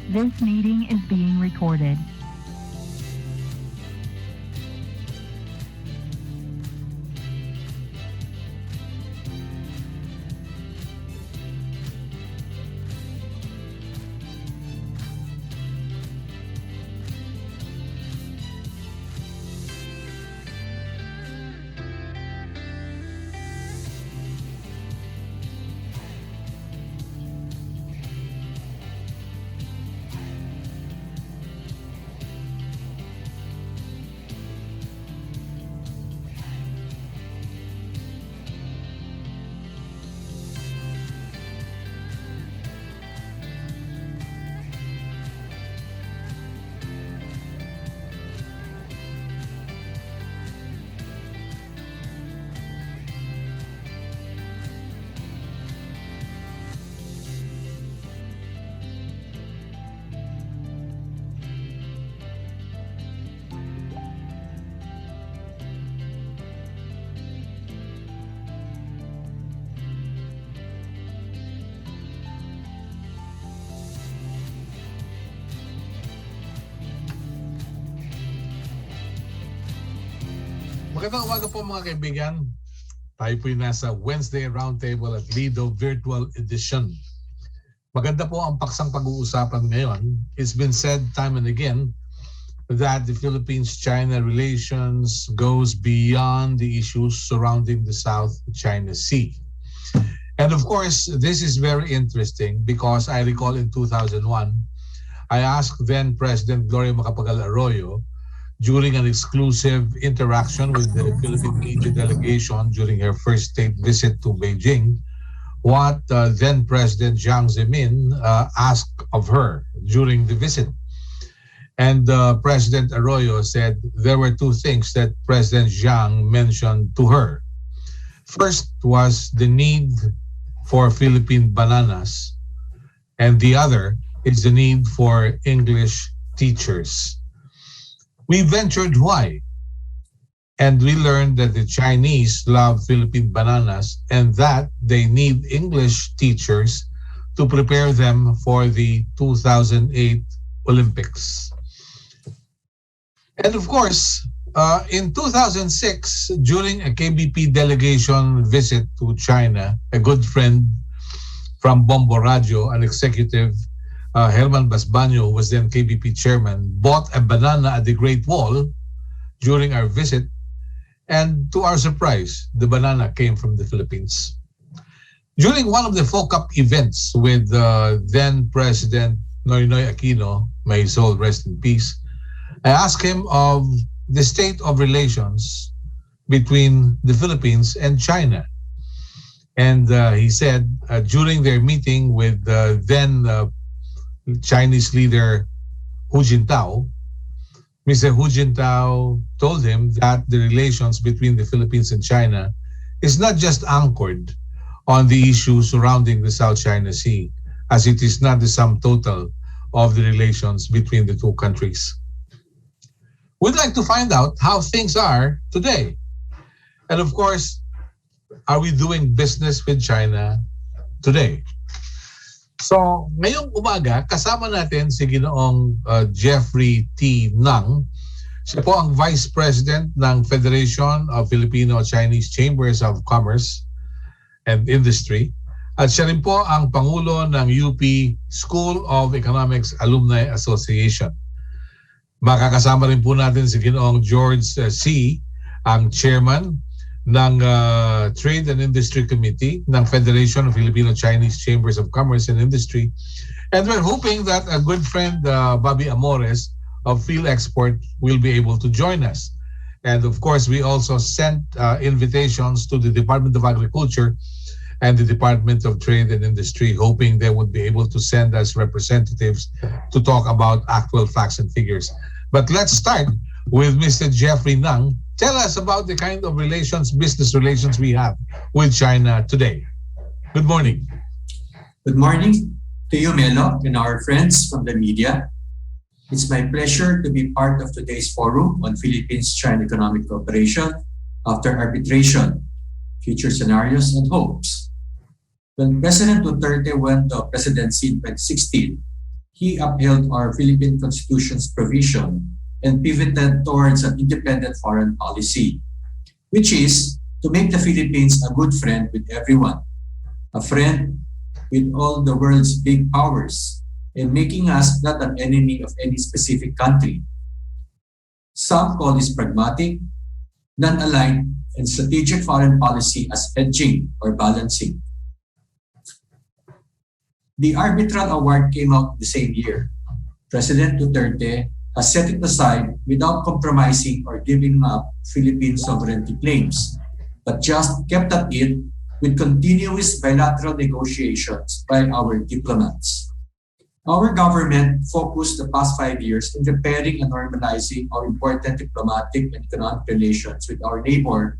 This meeting is being recorded. Magandang umaga po mga kaibigan. Tayo po yung nasa Wednesday Roundtable at Lido Virtual Edition. Maganda po ang paksang pag-uusapan ngayon. It's been said time and again that the Philippines-China relations goes beyond the issues surrounding the South China Sea. And of course, this is very interesting because I recall in 2001, I asked then President Gloria Macapagal Arroyo during an exclusive interaction with the Philippine media delegation during her first state visit to Beijing, what then President Jiang Zemin asked of her during the visit. And President Arroyo said there were two things that President Jiang mentioned to her. First was the need for Philippine bananas, and the other is the need for English teachers. We ventured why, and we learned that the Chinese love Philippine bananas and that they need English teachers to prepare them for the 2008 Olympics. And of course, in 2006, during a KBP delegation visit to China, a good friend from Bombo Radio, an executive, Herman Basbanyo, who was then KBP chairman, bought a banana at the Great Wall during our visit. And to our surprise, the banana came from the Philippines. During one of the FOCAP events with then President Noynoy Aquino, may his soul rest in peace, I asked him of the state of relations between the Philippines and China. And he said during their meeting with then Chinese leader Hu Jintao, Mr. Hu Jintao told him that the relations between the Philippines and China is not just anchored on the issues surrounding the South China Sea, as it is not the sum total of the relations between the two countries. We'd like to find out how things are today. And of course, are we doing business with China today? So, ngayong umaga, kasama natin si Ginoong Jeffrey T. Nang. Siya po ang Vice President ng Federation of Filipino-Chinese Chambers of Commerce and Industry. At siya rin po ang Pangulo ng UP School of Economics Alumni Association. Makakasama rin po natin si Ginoong George C., ang Chairman ng Trade and Industry Committee ng Federation of Filipino-Chinese Chambers of Commerce and Industry. And we're hoping that a good friend, Bobby Amores of Phil Export, will be able to join us. And of course, we also sent invitations to the Department of Agriculture and the Department of Trade and Industry, hoping they would be able to send us representatives to talk about actual facts and figures. But let's start with Mr. Jeffrey Nang. Tell us about the kind of relations, business relations we have with China today. Good morning. Good morning to you, Melo, and our friends from the media. It's my pleasure to be part of today's forum on Philippines-China economic cooperation after arbitration, future scenarios, and hopes. When President Duterte went to presidency in 2016, he upheld our Philippine Constitution's provision and pivoted towards an independent foreign policy, which is to make the Philippines a good friend with everyone, a friend with all the world's big powers, and making us not an enemy of any specific country. Some call this pragmatic, non-aligned, and strategic foreign policy as hedging or balancing. The arbitral award came out the same year. President Duterte has set it aside without compromising or giving up Philippine sovereignty claims, but just kept at it with continuous bilateral negotiations by our diplomats. Our government focused the past 5 years in repairing and normalizing our important diplomatic and economic relations with our neighbor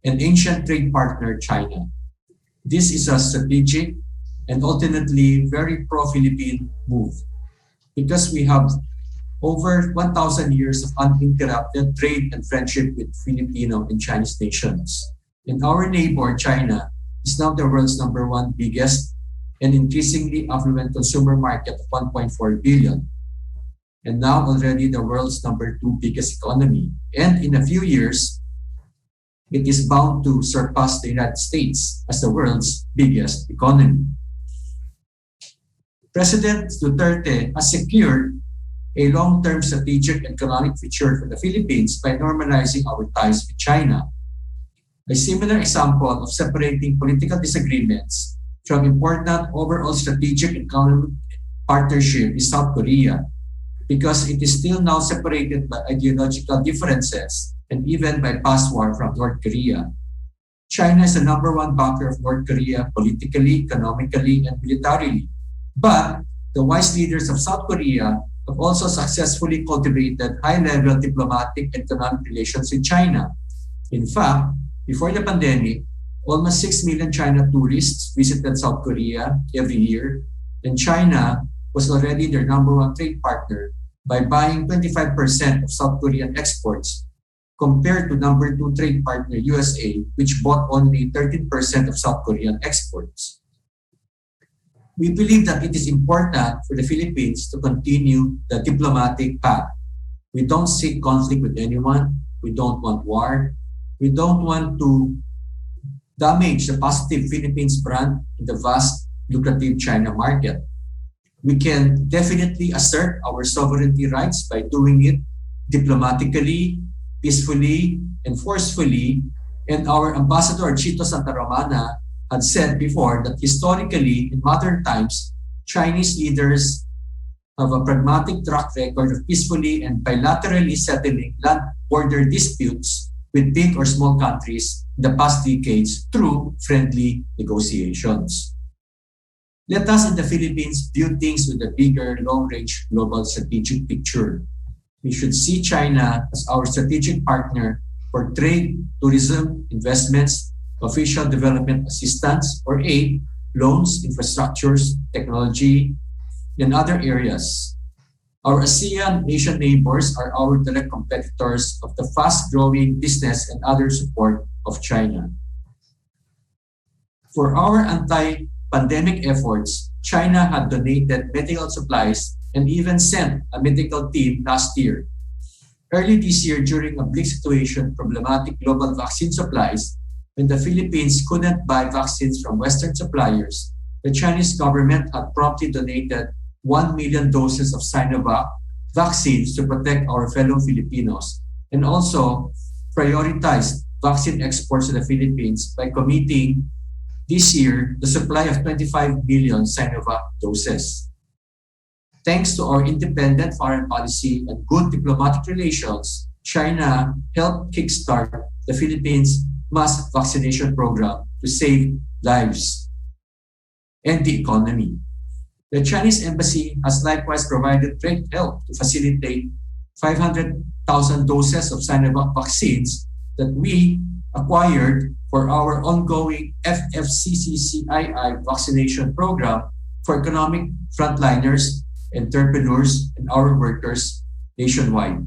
and ancient trade partner, China. This is a strategic and ultimately very pro-Philippine move because we have over 1,000 years of uninterrupted trade and friendship with Filipino and Chinese nations. And our neighbor, China, is now the world's #1 biggest and increasingly affluent consumer market of 1.4 billion, and now already the world's #2 biggest economy. And in a few years, it is bound to surpass the United States as the world's biggest economy. President Duterte has secured a long-term strategic and economic future for the Philippines by normalizing our ties with China. A similar example of separating political disagreements from important overall strategic and economic partnership is South Korea, because it is still now separated by ideological differences and even by past war from North Korea. China is the #1 backer of North Korea politically, economically, and militarily. But the wise leaders of South Korea have also successfully cultivated high-level diplomatic and economic relations with China. In fact, before the pandemic, almost 6 million China tourists visited South Korea every year, and China was already their #1 trade partner by buying 25% of South Korean exports, compared to #2 trade partner USA, which bought only 13% of South Korean exports. We believe that it is important for the Philippines to continue the diplomatic path. We don't seek conflict with anyone. We don't want war. We don't want to damage the positive Philippines brand in the vast, lucrative China market. We can definitely assert our sovereignty rights by doing it diplomatically, peacefully, and forcefully. And our ambassador, Chito Santa Romana, had said before that historically, in modern times, Chinese leaders have a pragmatic track record of peacefully and bilaterally settling land border disputes with big or small countries in the past decades through friendly negotiations. Let us in the Philippines view things with a bigger, long-range global strategic picture. We should see China as our strategic partner for trade, tourism, investments, official development assistance or aid, loans, infrastructures, technology, and other areas. Our ASEAN nation neighbors are our direct competitors of the fast-growing business and other support of China. For our anti-pandemic efforts, China had donated medical supplies and even sent a medical team last year. Early this year, during a bleak situation, problematic global vaccine supplies, when the Philippines couldn't buy vaccines from Western suppliers, the Chinese government had promptly donated 1 million doses of Sinovac vaccines to protect our fellow Filipinos, and also prioritized vaccine exports to the Philippines by committing this year the supply of 25 million Sinovac doses. Thanks to our independent foreign policy and good diplomatic relations, China helped kickstart the Philippines' mass vaccination program to save lives and the economy. The Chinese embassy has likewise provided great help to facilitate 500,000 doses of Sinovac vaccines that we acquired for our ongoing FFCCCII vaccination program for economic frontliners, entrepreneurs, and our workers nationwide.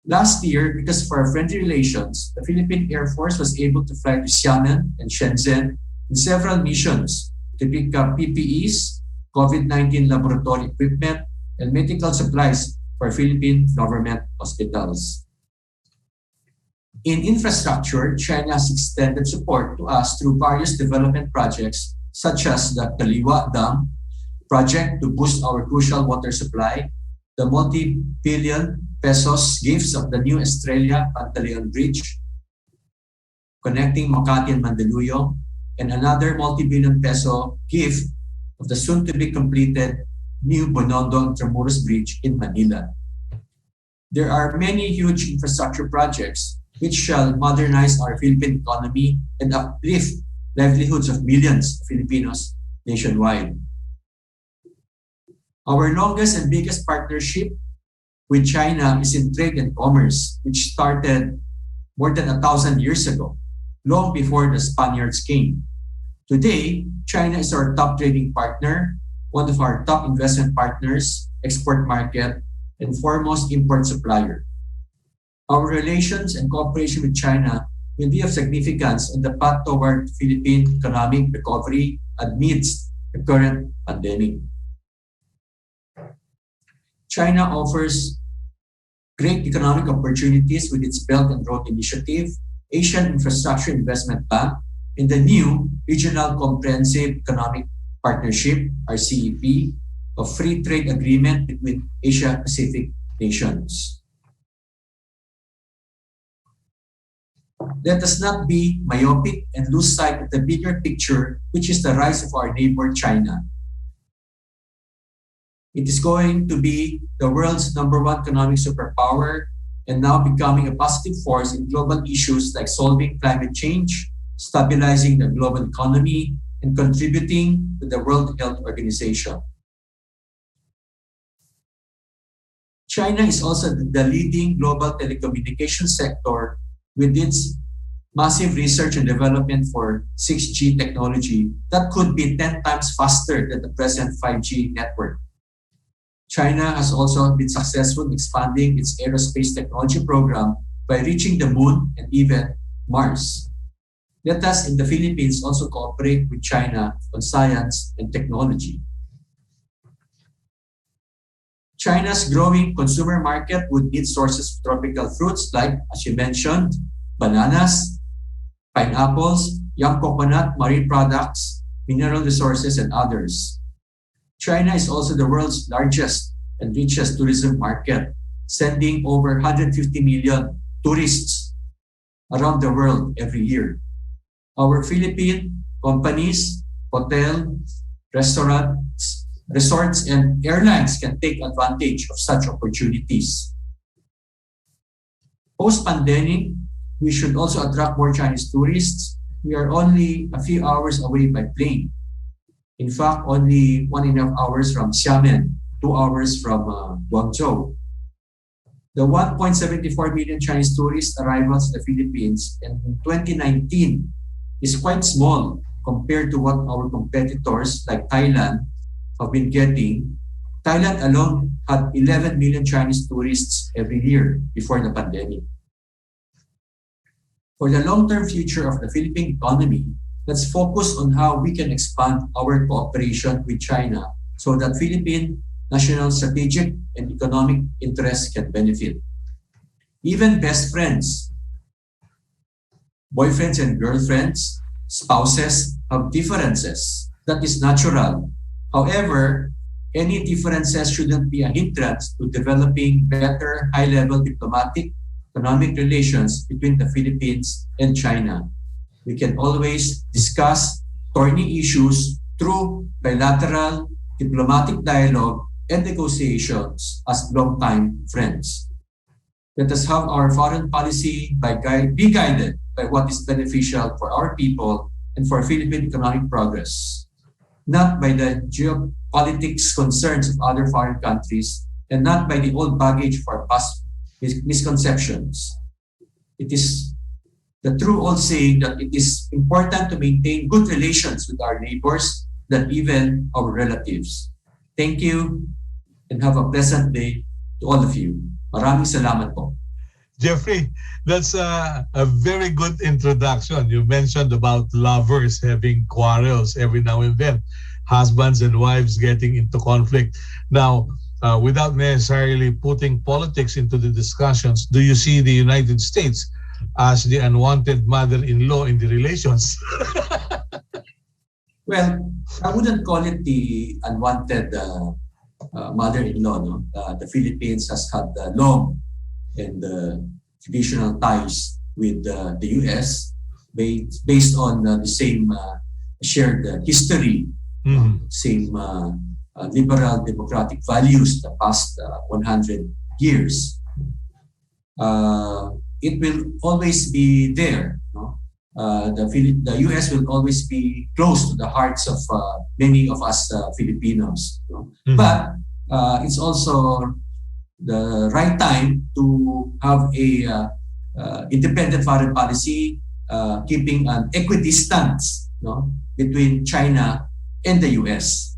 Last year, because of our friendly relations, the Philippine Air Force was able to fly to Xiamen and Shenzhen in several missions to pick up PPEs, COVID-19 laboratory equipment, and medical supplies for Philippine government hospitals. In infrastructure, China has extended support to us through various development projects such as the Kaliwa Dam project to boost our crucial water supply, the multi-billion pesos gifts of the new Australia Pantaleon Bridge, connecting Makati and Mandaluyong, and another multi-billion peso gift of the soon-to-be completed new Binondo Intramuros Bridge in Manila. There are many huge infrastructure projects which shall modernize our Philippine economy and uplift livelihoods of millions of Filipinos nationwide. Our longest and biggest partnership with China is in trade and commerce, which started more than 1,000 years ago, long before the Spaniards came. Today, China is our top trading partner, one of our top investment partners, export market, and foremost import supplier. Our relations and cooperation with China will be of significance on the path toward Philippine economic recovery amidst the current pandemic. China offers great economic opportunities with its Belt and Road Initiative, Asian Infrastructure Investment Bank, and the new Regional Comprehensive Economic Partnership, RCEP, a free trade agreement between Asia-Pacific nations. Let us not be myopic and lose sight of the bigger picture, which is the rise of our neighbor China. It is going to be the world's #1 economic superpower and now becoming a positive force in global issues like solving climate change, stabilizing the global economy, and contributing to the World Health Organization. China is also the leading global telecommunications sector with its massive research and development for 6G technology that could be 10 times faster than the present 5G network. China has also been successful in expanding its aerospace technology program by reaching the moon and even Mars. Let us in the Philippines also cooperate with China on science and technology. China's growing consumer market would need sources of tropical fruits like, as you mentioned, bananas, pineapples, young coconut, marine products, mineral resources, and others. China is also the world's largest and richest tourism market, sending over 150 million tourists around the world every year. Our Philippine companies, hotels, restaurants, resorts, and airlines can take advantage of such opportunities. Post-pandemic, we should also attract more Chinese tourists. We are only a few hours away by plane. In fact, only 1.5 hours from Xiamen, 2 hours from Guangzhou. The 1.74 million Chinese tourist arrivals in the Philippines in 2019 is quite small compared to what our competitors like Thailand have been getting. Thailand alone had 11 million Chinese tourists every year before the pandemic. For the long-term future of the Philippine economy, let's focus on how we can expand our cooperation with China so that Philippine national strategic and economic interests can benefit. Even best friends, boyfriends and girlfriends, spouses have differences. That is natural. However, any differences shouldn't be a hindrance to developing better high-level diplomatic, economic relations between the Philippines and China. We can always discuss thorny issues through bilateral diplomatic dialogue and negotiations as longtime friends. Let us have our foreign policy be guided by what is beneficial for our people and for Philippine economic progress, not by the geopolitics concerns of other foreign countries and not by the old baggage of our past misconceptions. It is the true old saying that it is important to maintain good relations with our neighbors than even our relatives. Thank you and have a pleasant day to all of you. Maraming salamat po. Jeffrey, that's a very good introduction. You mentioned about lovers having quarrels every now and then. husbands and wives getting into conflict. Now, without necessarily putting politics into the discussions, do you see the United States as the unwanted mother-in-law in the relations? Well, I wouldn't call it the unwanted mother-in-law. No? The Philippines has had long and traditional ties with the US based on the same shared history, same liberal democratic values the past 100 years. It will always be there. No? The US will always be close to the hearts of many of us Filipinos. No? But it's also the right time to have a independent foreign policy, keeping an equidistance, no, between China and the US.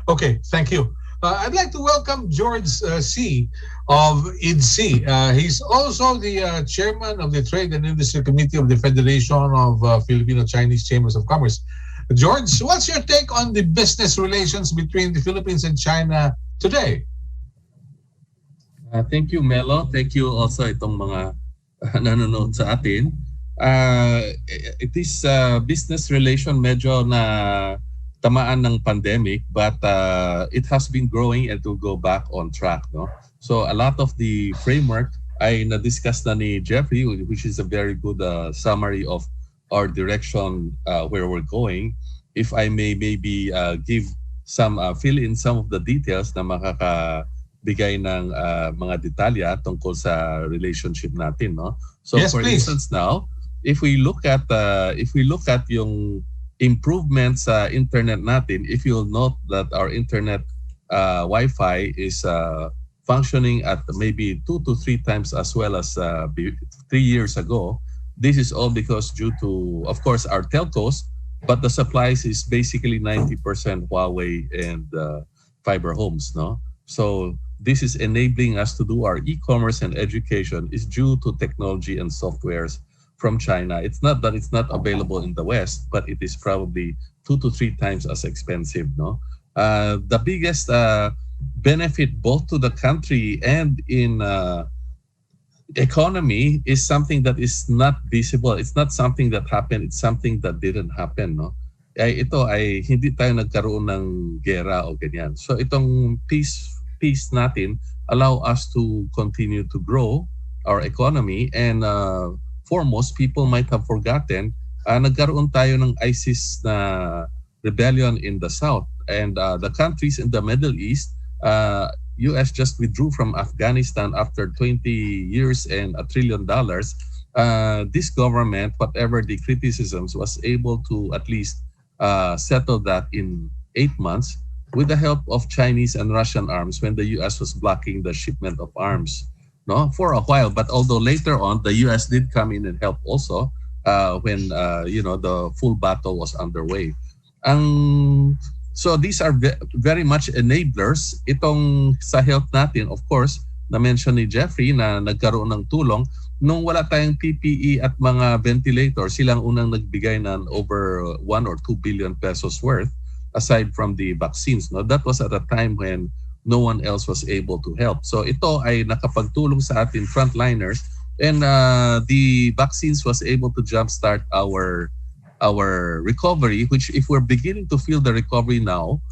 Okay, thank you. I'd like to welcome George C. of IDC. He's also the chairman of the Trade and Industry Committee of the Federation of Filipino-Chinese Chambers of Commerce. George, what's your take on the business relations between the Philippines and China today? Thank you, Melo. Thank you also itong mga nanonood sa atin. It is business relation medyo na tamaan ng pandemic, but it has been growing and will go back on track. No? So a lot of the framework ay na-discuss na ni Jeffrey, which is a very good summary of our direction where we're going. If I may maybe give some, fill in some of the details na makakabigay ng mga detalya tungkol sa relationship natin. No? So yes, for please. instance now, if we look at yung improvements sa internet natin, if you'll note that our internet Wi-Fi is functioning at maybe 2 to 3 times as well as 3 years ago. This is all because due to, of course, our telcos, but the supplies is basically 90% Huawei and fiber homes. No, so this is enabling us to do our e-commerce and education is due to technology and softwares from China. It's not that it's not available in the West, but it is probably 2 to 3 times as expensive. No, the biggest benefit both to the country and in economy is something that is not visible. It's not something that happened. It's something that didn't happen. No, ito ay hindi tayo nagkaroon ng gera o ganyan. So itong peace natin allow us to continue to grow our economy and foremost, people might have forgotten, nagkaroon tayo ng ISIS na rebellion in the south. And the countries in the Middle East, US just withdrew from Afghanistan after 20 years and $1 trillion. This government, whatever the criticisms, was able to at least settle that in 8 months with the help of Chinese and Russian arms when the US was blocking the shipment of arms. No, for a while, but although later on the U.S. did come in and help also when the full battle was underway. So these are very much enablers. Itong sa health natin, of course, na-mention ni Jeffrey na nagkaroon ng tulong. Nung wala tayong PPE at mga ventilator, silang unang nagbigay ng over 1 or 2 billion pesos worth aside from the vaccines. No, that was at a time when no one else was able to help. So ito ay nakapagtulong sa atin frontliners, and the vaccines was able to jumpstart our recovery, which if we're beginning to feel the recovery now,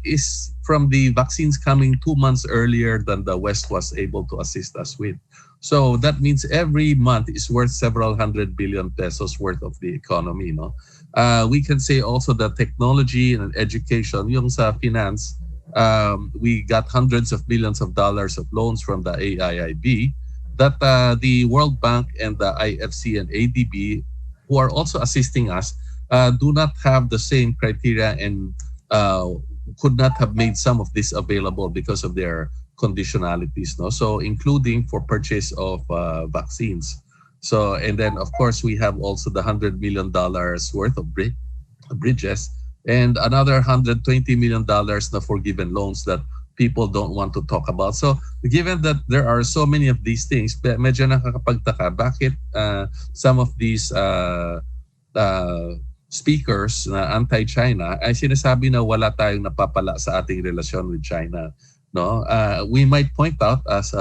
is from the vaccines coming 2 months earlier than the West was able to assist us with. So that means every month is worth several 100 billion pesos worth of the economy. No, we can say also that technology and education, yung sa finance, we got hundreds of billions of dollars of loans from the AIIB that the World Bank and the IFC and ADB, who are also assisting us, do not have the same criteria and could not have made some of this available because of their conditionalities. No, so including for purchase of vaccines. So, and then of course we have also the $100 million worth of bridges and another $120 million na forgiven loans that people don't want to talk about. So given that there are so many of these things, medyo nakakapagtaka bakit some of these speakers na anti-China ay sinasabi na wala tayong napapala sa ating relasyon with China. No, we might point out as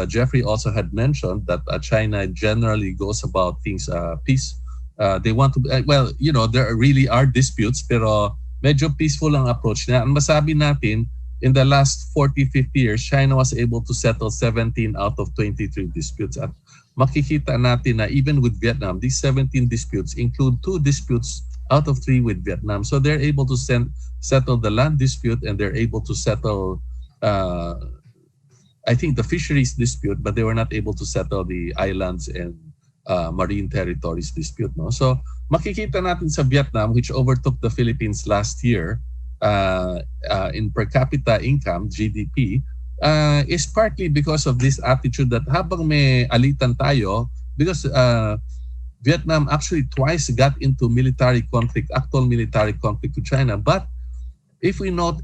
Jeffrey also had mentioned that China generally goes about things peace. They want to well, you know, there really are disputes pero medyo peaceful ang approach niya. Ang masabi natin, in the last 40-50 years, China was able to settle 17 out of 23 disputes. At makikita natin na even with Vietnam, these 17 disputes include 2 disputes out of 3 with Vietnam. So they're able to settle the land dispute, and they're able to settle I think the fisheries dispute, but they were not able to settle the islands and marine territories dispute. No? So makikita natin sa Vietnam, which overtook the Philippines last year in per capita income, GDP, is partly because of this attitude that habang may alitan tayo, because Vietnam actually twice got into military conflict, actual military conflict with China. But if we note,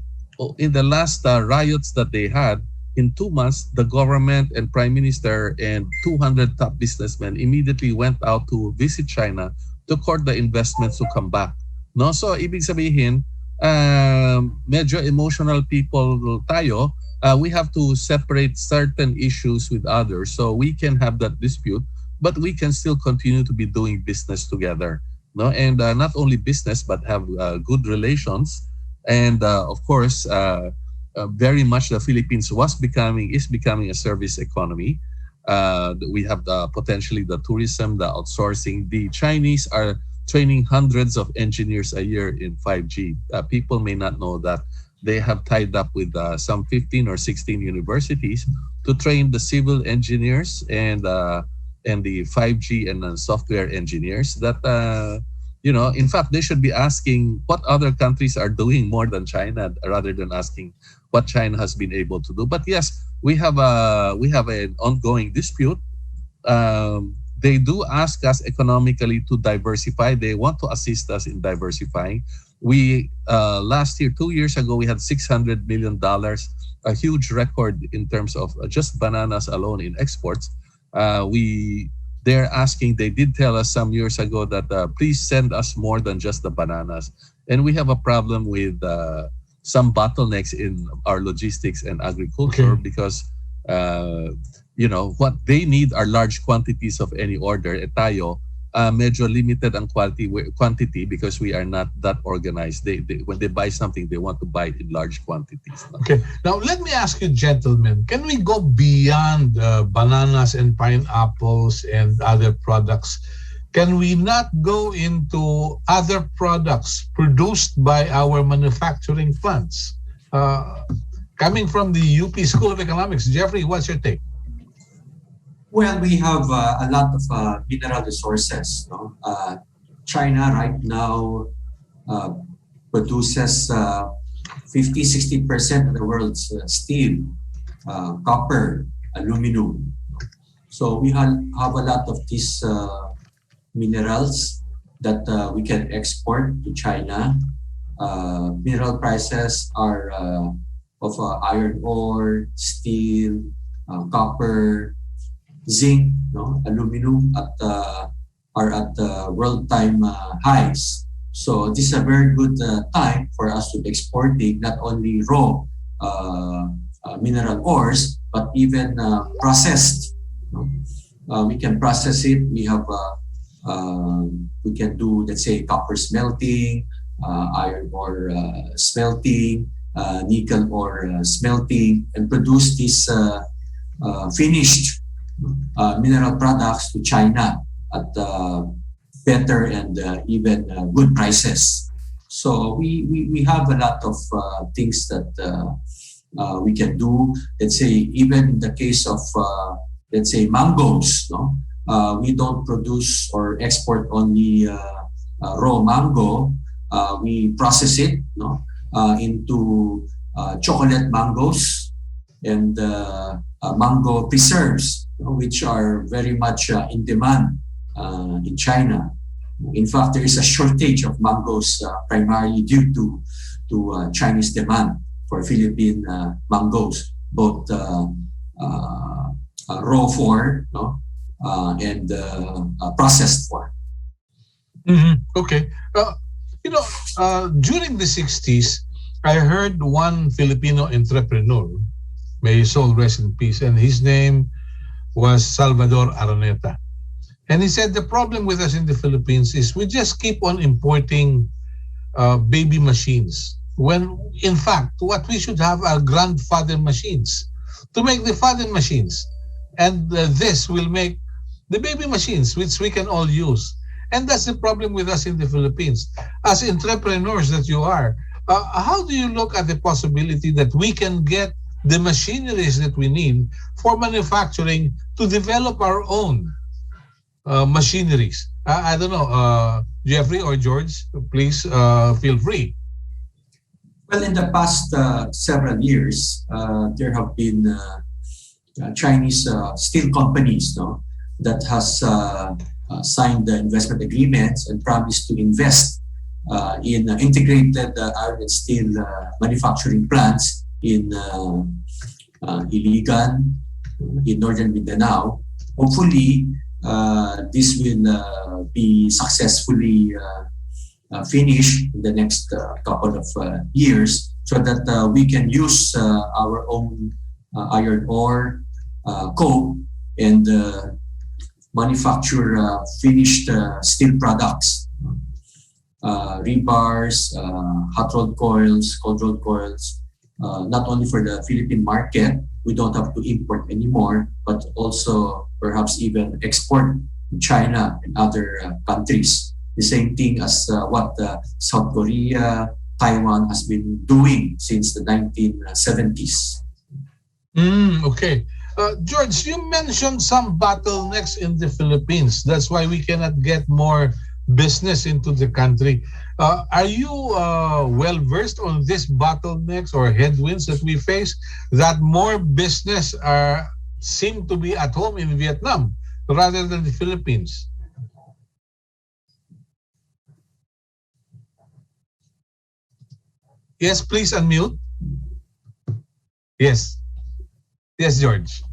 in the last riots that they had, in 2 months, the government and prime minister and 200 top businessmen immediately went out to visit China to court the investments to come back. No, so ibig sabihin, medyo emotional people tayo. We have to separate certain issues with others, so we can have that dispute, but we can still continue to be doing business together. No, and not only business, but have good relations, and of course. Very much the Philippines is becoming a service economy. We have potentially the tourism, the outsourcing. The Chinese are training hundreds of engineers a year in 5G. People may not know that they have tied up with some 15 or 16 universities to train the civil engineers and the 5G and software engineers. That in fact, they should be asking what other countries are doing more than China, rather than asking what China has been able to do. But yes, we have an ongoing dispute. They do ask us economically to diversify. They want to assist us in diversifying. We last year, 2 years ago, we had $600 million, a huge record in terms of just bananas alone in exports. They did tell us some years ago that please send us more than just the bananas. And we have a problem with some bottlenecks in our logistics and agriculture because, what they need are large quantities of any order. Tayo, medyo limited ang quantity because we are not that organized. When they buy something, they want to buy it in large quantities. Okay. Now, let me ask you, gentlemen, can we go beyond bananas and pineapples and other products? Can we not go into other products produced by our manufacturing plants? Coming from the UP School of Economics, Jeffrey, what's your take? Well, we have a lot of mineral resources. No? China right now produces 50-60% of the world's steel, copper, aluminum. So we have a lot of these minerals that we can export to China. Mineral prices are of iron ore, steel, copper, zinc, aluminum are at world time highs. So this is a very good time for us to be exporting not only raw mineral ores, but even processed. We can process it. We can do, let's say, copper smelting, iron ore smelting, nickel ore smelting, and produce these finished mineral products to China at better and even good prices. So we have a lot of things that we can do. Let's say even in the case of let's say mangoes, we don't produce or export only raw mango. We process it into chocolate mangoes and mango preserves, which are very much in demand in China. In fact, there is a shortage of mangoes primarily due to Chinese demand for Philippine mangoes, both raw form and processed form. Okay. You know, during the 60s, I heard one Filipino entrepreneur, may his soul rest in peace, and his name was Salvador Araneta. And he said the problem with us in the Philippines is we just keep on importing baby machines. When in fact, what we should have are grandfather machines to make the father machines. And this will make the baby machines, which we can all use. And that's the problem with us in the Philippines. As entrepreneurs that you are, how do you look at the possibility that we can get the machineries that we need for manufacturing to develop our own machineries? I don't know, Jeffrey or George, please feel free. Well, in the past several years, there have been Chinese steel companies, no, that has signed the investment agreements and promised to invest in integrated iron and steel manufacturing plants in Iligan, in northern Mindanao. Hopefully, this will be successfully finished in the next couple of years so that we can use our own iron ore, coke, and manufacture finished steel products, rebars, hot rolled coils, cold rolled coils, not only for the Philippine market, we don't have to import anymore, but also perhaps even export to China and other countries. The same thing as what South Korea, Taiwan has been doing since the 1970s. Okay. George, you mentioned some bottlenecks in the Philippines. That's why we cannot get more business into the country. Are you well versed on these bottlenecks or headwinds that we face? That more business seem to be at home in Vietnam rather than the Philippines. Yes, please unmute. Yes. Yes, George.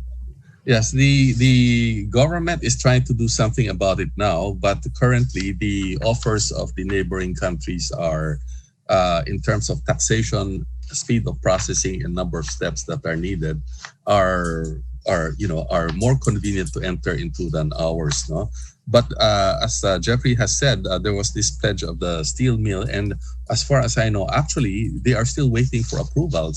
Yes, the government is trying to do something about it now, but currently the offers of the neighboring countries are, in terms of taxation, speed of processing, and number of steps that are needed, are more convenient to enter into than ours. No, but as Jeffrey has said, there was this pledge of the steel mill, and as far as I know, actually they are still waiting for approval.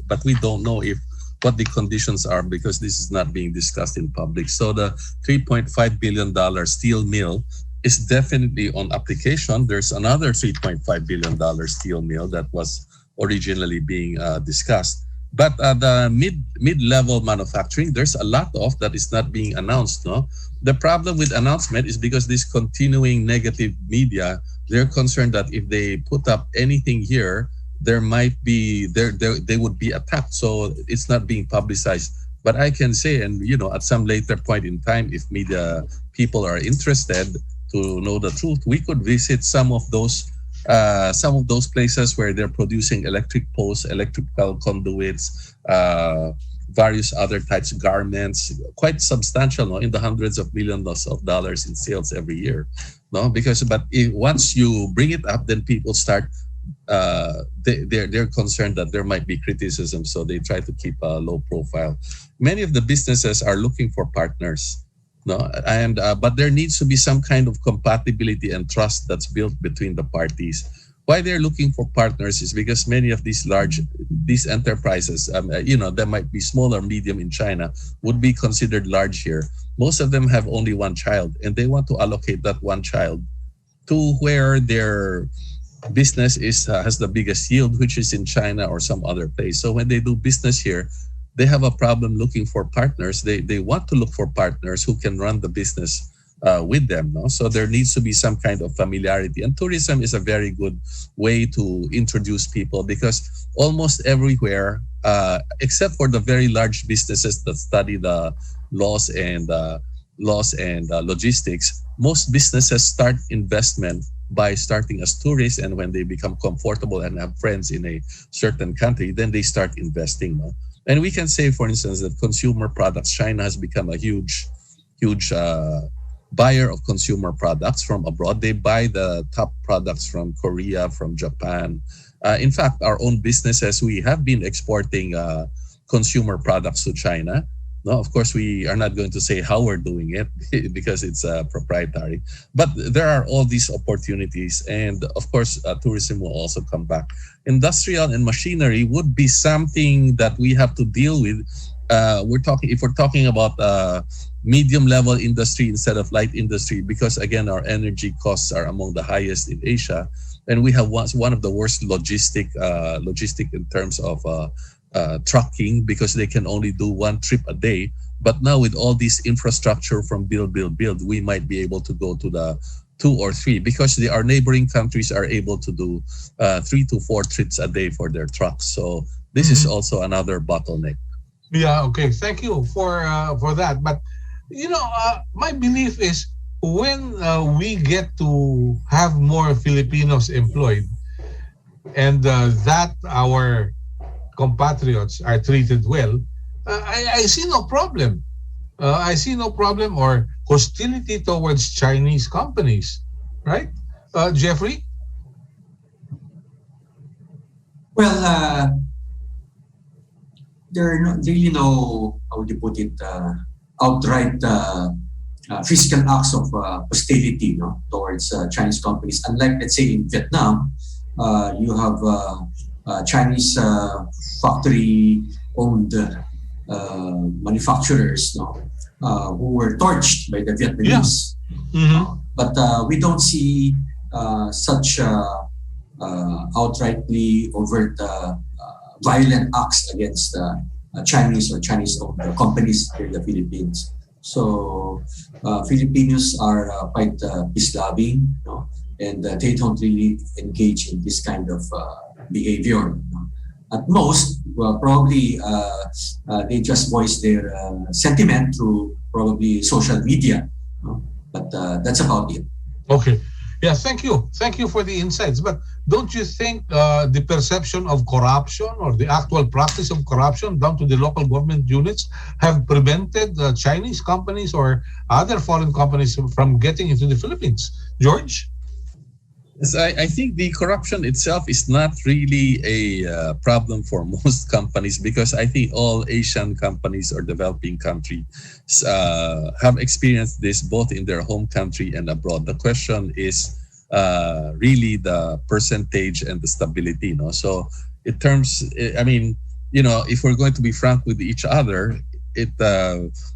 But we don't know if what the conditions are because this is not being discussed in public. So the $3.5 billion steel mill is definitely on application. There's another $3.5 billion steel mill that was originally being discussed. But the mid-level manufacturing, there's a lot of that is not being announced. No, the problem with announcement is because this continuing negative media, they're concerned that if they put up anything here, there might be they would be attacked. So it's not being publicized. But I can say, and at some later point in time, if media people are interested to know the truth, we could visit some of those places where they're producing electric poles, electrical conduits, various other types of garments, quite substantial, no, in the hundreds of millions of dollars in sales every year. No, once you bring it up, then people start. They're concerned that there might be criticism, so they try to keep a low profile. Many of the businesses are looking for partners. No, and but there needs to be some kind of compatibility and trust that's built between the parties. Why they're looking for partners is because many of these enterprises, that might be small or medium in China, would be considered large here. Most of them have only one child, and they want to allocate that one child to where their business has the biggest yield, which is in China or some other place. So when they do business here, they have a problem looking for partners. They want to look for partners who can run the business with them. No? So there needs to be some kind of familiarity. And tourism is a very good way to introduce people because almost everywhere, except for the very large businesses that study the laws and logistics, most businesses start investment by starting as tourists, and when they become comfortable and have friends in a certain country, then they start investing. No? And we can say, for instance, that consumer products, China has become a huge buyer of consumer products from abroad. They buy the top products from Korea, from Japan. In fact, our own businesses, we have been exporting consumer products to China. No, of course, we are not going to say how we're doing it because it's proprietary. But there are all these opportunities, and of course, tourism will also come back. Industrial and machinery would be something that we have to deal with. If we're talking about medium level industry instead of light industry, because again, our energy costs are among the highest in Asia, and we have one of the worst logistic in terms of trucking, because they can only do one trip a day. But now with all this infrastructure from build, we might be able to go to the 2 or 3, because our neighboring countries are able to do 3 to 4 trips a day for their trucks. So this is also another bottleneck. Yeah, okay. Thank you for that. But my belief is when we get to have more Filipinos employed, and that our compatriots are treated well, I see no problem. I see no problem or hostility towards Chinese companies, right? Jeffrey? Well, there are really no, how would you put it, outright fiscal acts of hostility towards Chinese companies. Unlike, let's say, in Vietnam, you have Chinese factory-owned manufacturers who were torched by the Vietnamese. Mm-hmm. But we don't see such outrightly overt violent acts against Chinese or Chinese-owned companies here in the Philippines. So Filipinos are quite peace-loving, and they don't really engage in this kind of behavior. At most, probably they just voice their sentiment through probably social media. But that's about it. Okay. Yeah, thank you. Thank you for the insights. But don't you think the perception of corruption or the actual practice of corruption down to the local government units have prevented Chinese companies or other foreign companies from getting into the Philippines? George? Yes, I think the corruption itself is not really a problem for most companies, because I think all Asian companies or developing countries have experienced this both in their home country and abroad. The question is really the percentage and the stability. So in terms, if we're going to be frank with each other,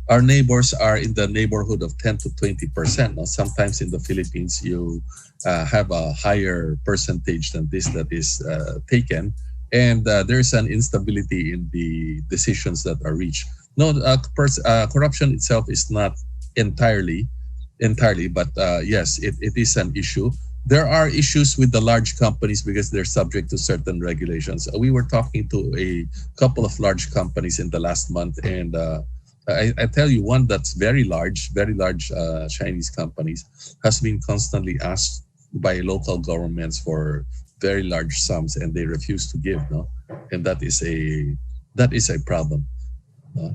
our neighbors are in the neighborhood of 10 to 20%. Now, sometimes in the Philippines, you have a higher percentage than this that is taken, and there's an instability in the decisions that are reached. No, corruption itself is not entirely, but yes, it is an issue. There are issues with the large companies because they're subject to certain regulations. We were talking to a couple of large companies in the last month, and I tell you, one that's very large Chinese companies has been constantly asked by local governments for very large sums, and they refuse to give. And that is a problem.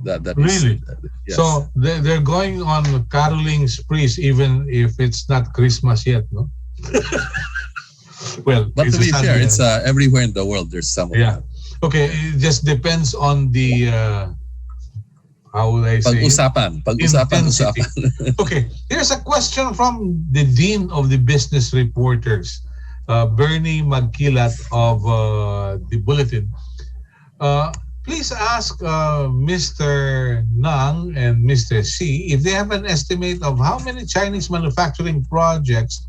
That really? Yes. So they're going on caroling sprees even if it's not Christmas yet, no? Well, but to be fair, it's everywhere in the world. There's some. Yeah. Okay. It just depends on the how would I say? Pag-usapan. Okay. Here's a question from the Dean of the Business Reporters, Bernie Magkilat of the Bulletin. Please ask Mr. Nang and Mr. C if they have an estimate of how many Chinese manufacturing projects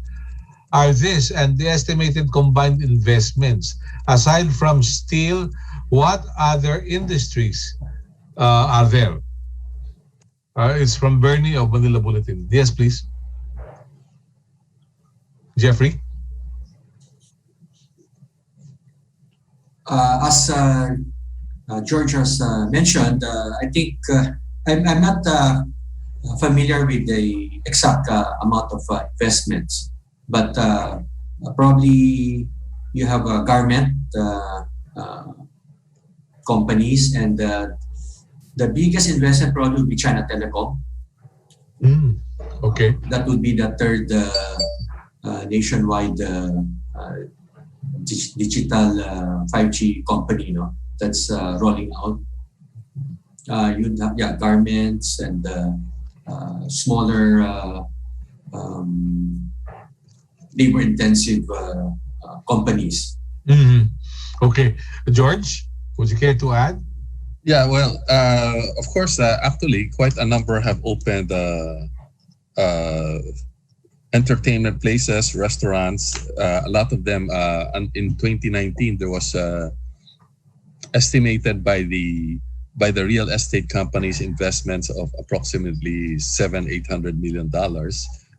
are this and the estimated combined investments. Aside from steel, what other industries are there? It's from Bernie of Manila Bulletin. Yes, please. Jeffrey? As George has mentioned, I think I'm not familiar with the exact amount of investments, but probably you have garment companies, and the biggest investment probably will be China Telecom. Okay. That would be the third nationwide digital 5G company, that's rolling out. You'd have garments and smaller labor-intensive companies. Mm-hmm. Okay. George, would you care to add? Yeah, well, of course, actually, quite a number have opened entertainment places, restaurants. A lot of them in 2019, there was estimated by the real estate companies investments of approximately $700-800 million.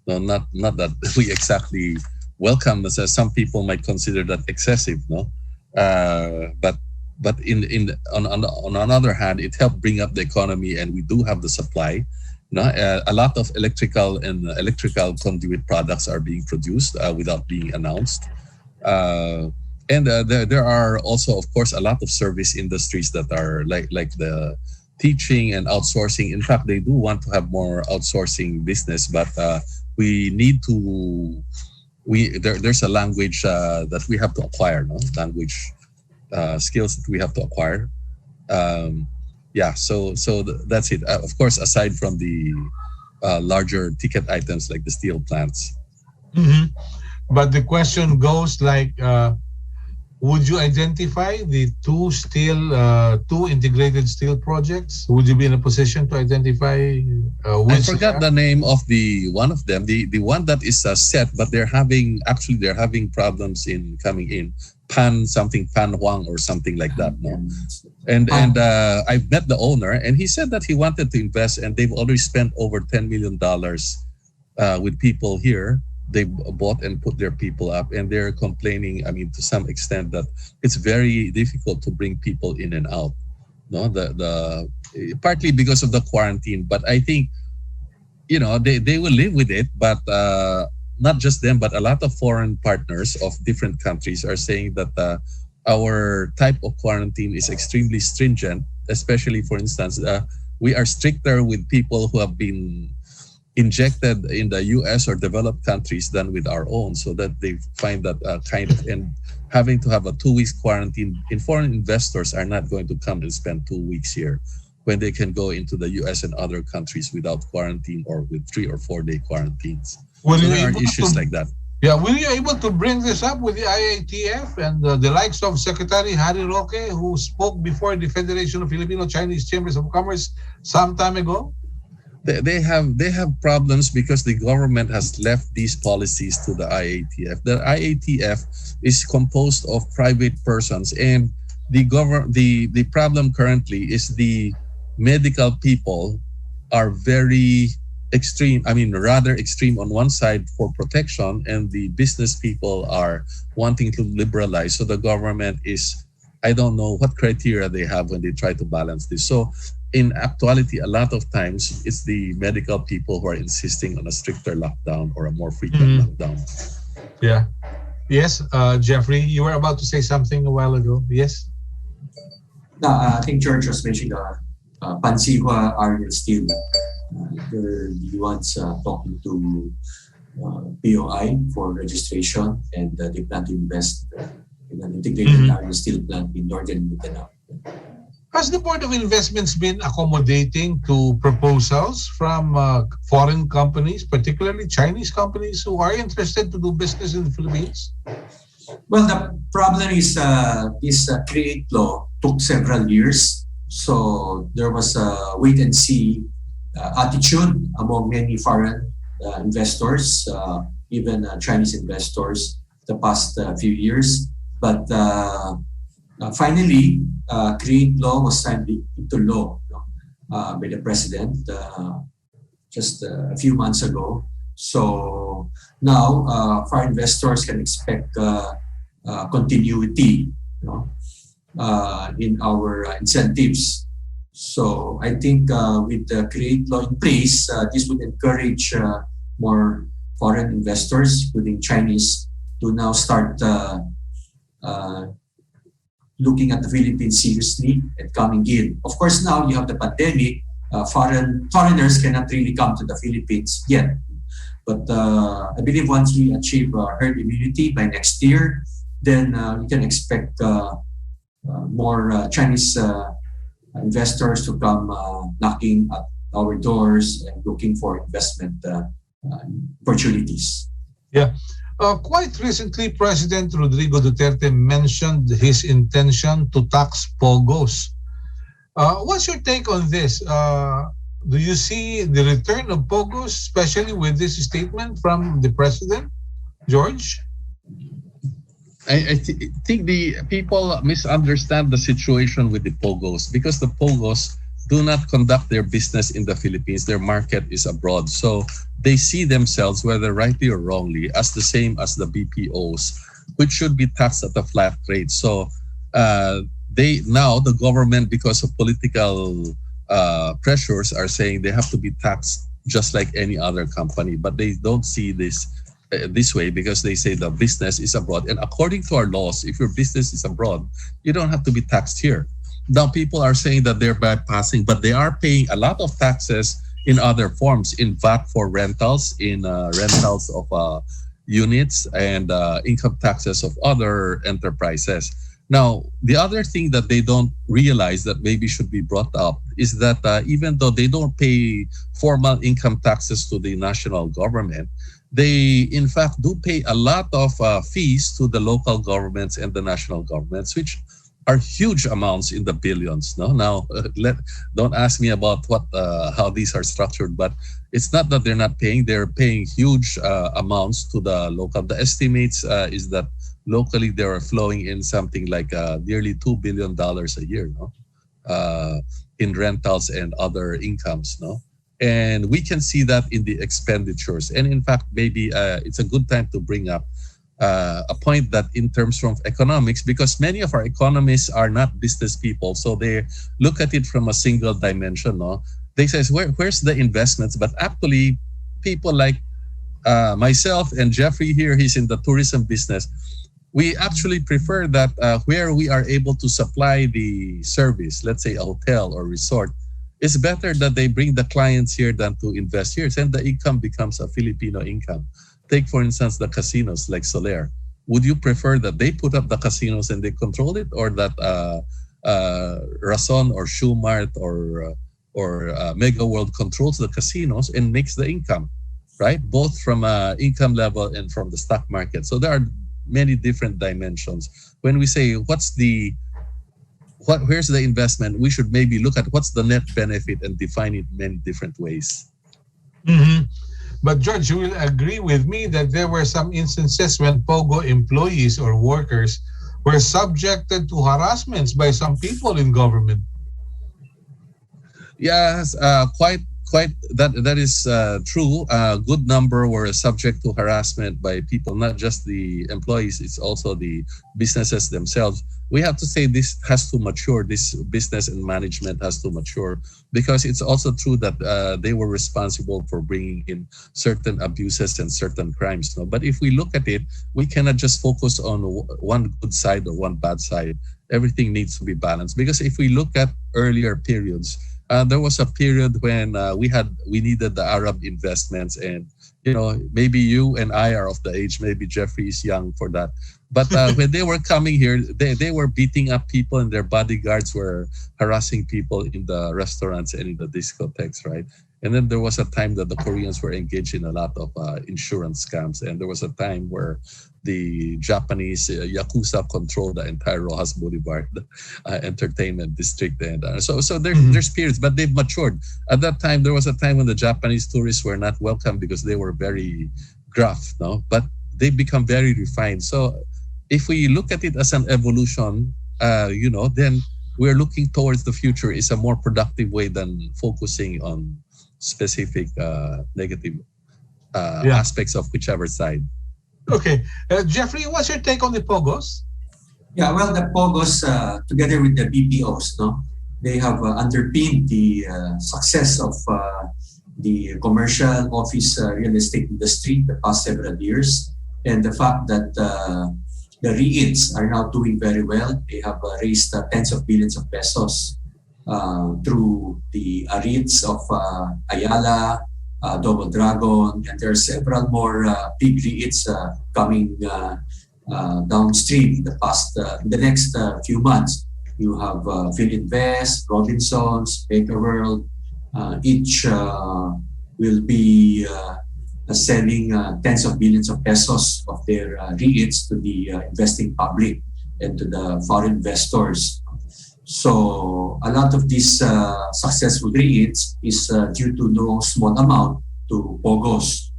No, not that we exactly welcome. As some people might consider that excessive, no. But on another hand, it helped bring up the economy, and we do have the supply. A lot of electrical conduit products are being produced without being announced. And there are also, of course, a lot of service industries that are like the teaching and outsourcing. In fact, they do want to have more outsourcing business, but we need to. There's a language that we have to acquire, language skills that we have to acquire. So that's it. Of course, aside from the larger ticket items like the steel plants. Mm-hmm. But the question goes like, would you identify the two integrated steel projects? Would you be in a position to identify which? I forgot the name of the one of them. The one that is set, but they're having problems in coming in. Pan Huang or something like that. No? And I've met the owner, and he said that he wanted to invest, and they've already spent over $10 million with people here. They bought and put their people up, and they're complaining, to some extent, that it's very difficult to bring people in and out. No, the partly because of the quarantine, but I think they will live with it. But not just them, but a lot of foreign partners of different countries are saying that our type of quarantine is extremely stringent. Especially, for instance, we are stricter with people who have been injected in the US or developed countries than with our own, so that they find that and having to have a 2 weeks quarantine. In foreign investors are not going to come and spend 2 weeks here when they can go into the US and other countries without quarantine or with 3 or 4 day quarantines. So there are issues like that. Yeah, were you able to bring this up with the IATF and the likes of Secretary Harry Roque, who spoke before the Federation of Filipino-Chinese Chambers of Commerce some time ago? They have problems because the government has left these policies to the IATF. The IATF is composed of private persons, and the problem currently is the medical people are very extreme. Rather extreme on one side for protection, and the business people are wanting to liberalize. So the government is, I don't know what criteria they have when they try to balance this. So in actuality, a lot of times it's the medical people who are insisting on a stricter lockdown or a more frequent lockdown. Yeah. Yes, Jeffrey, you were about to say something a while ago. Yes? No, I think George was mentioning Pansihua Iron and Steel. They're the ones talking to POI for registration, and they plan to invest in an integrated iron and steel plant in northern Mindanao. Has the Board of Investments been accommodating to proposals from foreign companies, particularly Chinese companies who are interested to do business in the Philippines? Well, the problem is this CREATE law took several years. So there was a wait and see attitude among many foreign investors, even Chinese investors, the past few years. But finally, CREATE law was signed into law by the president just a few months ago. So now foreign investors can expect continuity in our incentives. So I think with the CREATE law in place, this would encourage more foreign investors, including Chinese, to now start looking at the Philippines seriously and coming in. Of course, now you have the pandemic. Foreigners cannot really come to the Philippines yet But I believe once we achieve herd immunity by next year, then we can expect more Chinese investors to come knocking at our doors and looking for investment opportunities. Yeah. Quite recently, President Rodrigo Duterte mentioned his intention to tax POGOs. What's your take on this? Do you see the return of POGOs, especially with this statement from the President, George? I think the people misunderstand the situation with the POGOs because the POGOs do not conduct their business in the Philippines. Their market is abroad. So they see themselves, whether rightly or wrongly, as the same as the BPOs, which should be taxed at a flat rate. So the government, because of political pressures, are saying they have to be taxed just like any other company. But they don't see this way because they say the business is abroad. And according to our laws, if your business is abroad, you don't have to be taxed here. Now people are saying that they're bypassing, but they are paying a lot of taxes in other forms, in VAT for rentals, in rentals of units, and income taxes of other enterprises. Now, the other thing that they don't realize that maybe should be brought up is that even though they don't pay formal income taxes to the national government, they in fact do pay a lot of fees to the local governments and the national governments, which are huge amounts in the billions. No, now don't ask me about how these are structured, but it's not that they're not paying; they're paying huge amounts to the local. The estimates is that locally they are flowing in something like nearly $2 billion a year, no, in rentals and other incomes, no. And we can see that in the expenditures. And in fact, maybe it's a good time to bring up a point that in terms of economics, because many of our economists are not business people, so they look at it from a single dimension. No, they say, where's the investments? But actually, people like myself and Jeffrey here, he's in the tourism business. We actually prefer that where we are able to supply the service, let's say a hotel or resort, it's better that they bring the clients here than to invest here. And the income becomes a Filipino income. Take, for instance, the casinos like Soler. Would you prefer that they put up the casinos and they control it, or that Rason or Shoemart or Mega World controls the casinos and makes the income, right? Both from income level and from the stock market. So there are many different dimensions. When we say where's the investment, we should maybe look at what's the net benefit and define it in many different ways. Mm-hmm. But George, you will agree with me that there were some instances when POGO employees or workers were subjected to harassments by some people in government. Yes, quite that is true. A good number were subject to harassment by people, not just the employees, it's also the businesses themselves. We have to say this has to mature, this business and management has to mature, because it's also true that they were responsible for bringing in certain abuses and certain crimes. No? But if we look at it, we cannot just focus on one good side or one bad side. Everything needs to be balanced, because if we look at earlier periods, there was a period when we needed the Arab investments, and maybe you and I are of the age, maybe Jeffrey is young for that. But when they were coming here, they were beating up people, and their bodyguards were harassing people in the restaurants and in the discotheques, right? And then there was a time that the Koreans were engaged in a lot of insurance scams, and there was a time where the Japanese Yakuza controlled the entire Rojas Boulevard entertainment district. And so there's periods, but they've matured. At that time, there was a time when the Japanese tourists were not welcome because they were very gruff, no? But they've become very refined. So if we look at it as an evolution, then we're looking towards the future is a more productive way than focusing on specific negative aspects of whichever side. Okay. Jeffrey, what's your take on the POGOs? Yeah, well, the POGOs, together with the BPOs, they have underpinned the success of the commercial office real estate industry the past several years. And the fact that the REITs are now doing very well. They have raised tens of billions of pesos through the REITs of Ayala, Double Dragon, and there are several more big REITs coming downstream in the next few months. You have Philinvest, Robinsons, Baker World. Each will be selling tens of billions of pesos of their REITs to the investing public and to the foreign investors. So a lot of these successful REITs is due to no small amount to POGOs,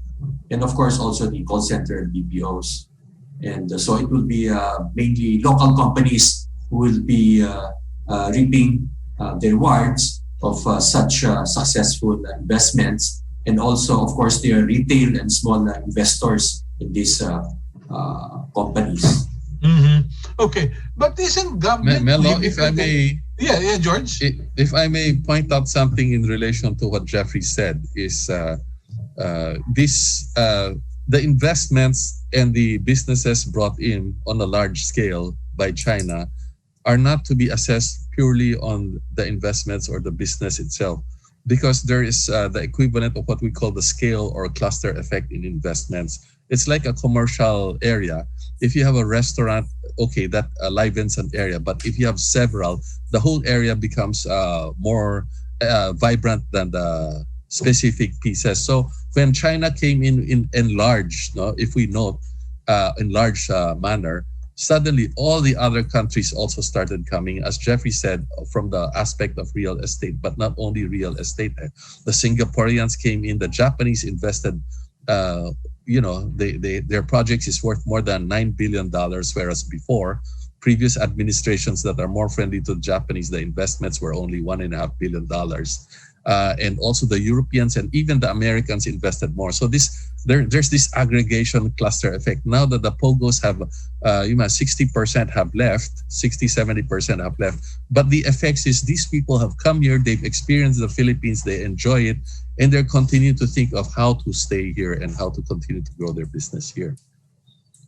and of course also the call center and BPOs. And so it will be mainly local companies who will be reaping the rewards of such successful investments, and also of course there are retail and small investors in these companies. Mm-hmm. Okay, but isn't government... Melo, if I may... Yeah, George. If I may point out something in relation to what Jeffrey said, is the investments and the businesses brought in on a large scale by China are not to be assessed purely on the investments or the business itself, because there is the equivalent of what we call the scale or cluster effect in investments. It's like a commercial area. If you have a restaurant, okay, that livens an area. But if you have several, the whole area becomes more vibrant than the specific pieces. So when China came in enlarged, no, if we note, in large manner, suddenly all the other countries also started coming, as Jeffrey said, from the aspect of real estate, but not only real estate. The Singaporeans came in, the Japanese invested, their projects is worth more than $9 billion, whereas before, previous administrations that are more friendly to the Japanese, the investments were only $1.5 billion. And also the Europeans and even the Americans invested more. So there's this aggregation cluster effect. Now that the POGOs have, 60% have left, 60-70% have left. But the effects is these people have come here, they've experienced the Philippines, they enjoy it, and they're continuing to think of how to stay here and how to continue to grow their business here.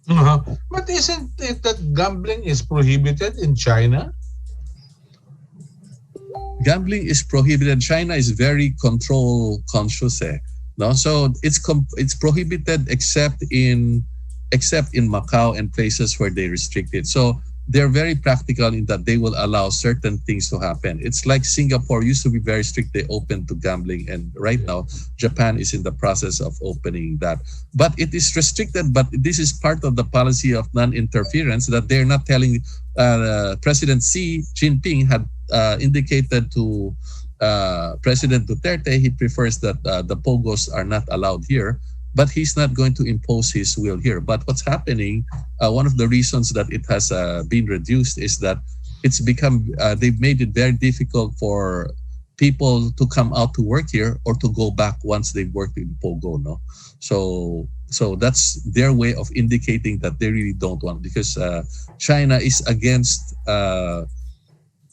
Uh-huh. But isn't it that gambling is prohibited in China? Gambling is prohibited. China is very control conscious. No? So it's prohibited except in Macau and places where they restrict it. So they're very practical in that they will allow certain things to happen. It's like Singapore used to be very strict. They opened to gambling, and right now Japan is in the process of opening that. But it is restricted, but this is part of the policy of non-interference that they're not telling. President Xi Jinping had indicated to President Duterte he prefers that the POGOs are not allowed here, but he's not going to impose his will here. But what's happening, one of the reasons that it has been reduced is that it's become, they've made it very difficult for people to come out to work here or to go back once they've worked in POGO. No? So that's their way of indicating that they really don't want, because China is against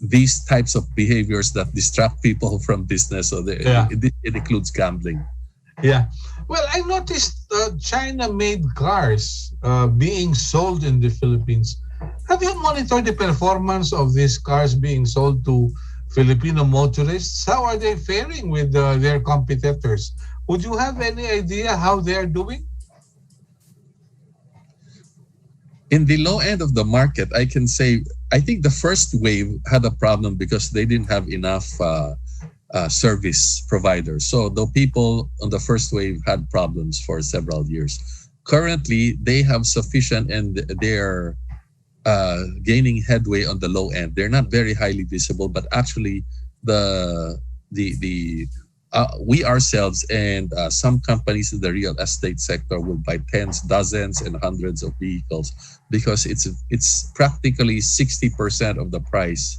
these types of behaviors that distract people from business. So it includes gambling. Yeah. Well, I noticed China-made cars being sold in the Philippines. Have you monitored the performance of these cars being sold to Filipino motorists? How are they faring with their competitors? Would you have any idea how they're doing? In the low end of the market, I can say, I think the first wave had a problem because they didn't have enough service providers. So the people on the first wave had problems for several years. Currently, they have sufficient and they're gaining headway on the low end. They're not very highly visible, but actually we ourselves and some companies in the real estate sector will buy tens, dozens, and hundreds of vehicles because it's practically 60% of the price.